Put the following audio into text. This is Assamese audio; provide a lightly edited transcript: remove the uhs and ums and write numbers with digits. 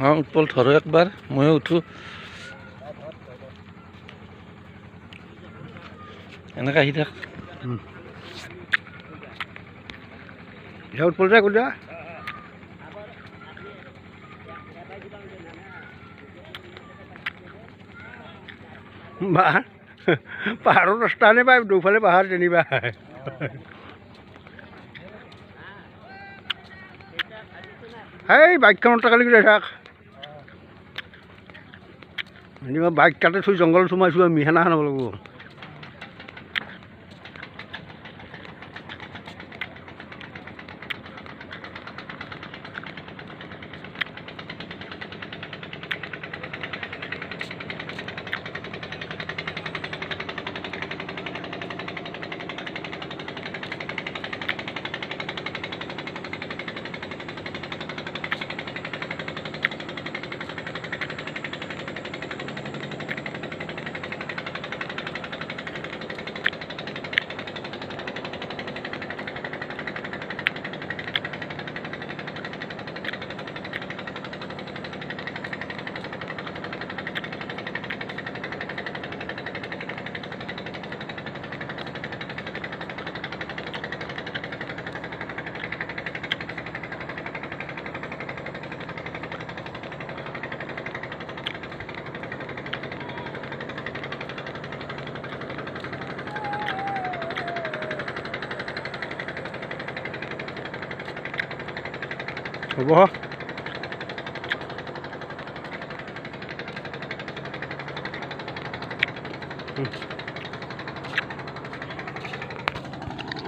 हाँ उत्पल धरो एक बार मैं उठो एने आहि थाक उत्पल जा कुदा পাহাৰৰ ৰাস্তা নে পাই দুফালে পাহাৰ যেনিবা এই বাইকখনত কালি গৈ থাক যেনিবা বাইক তাতে থৈ জংঘলত সোমাইছোঁ আমি সেনা খাব লাগিব হ'ব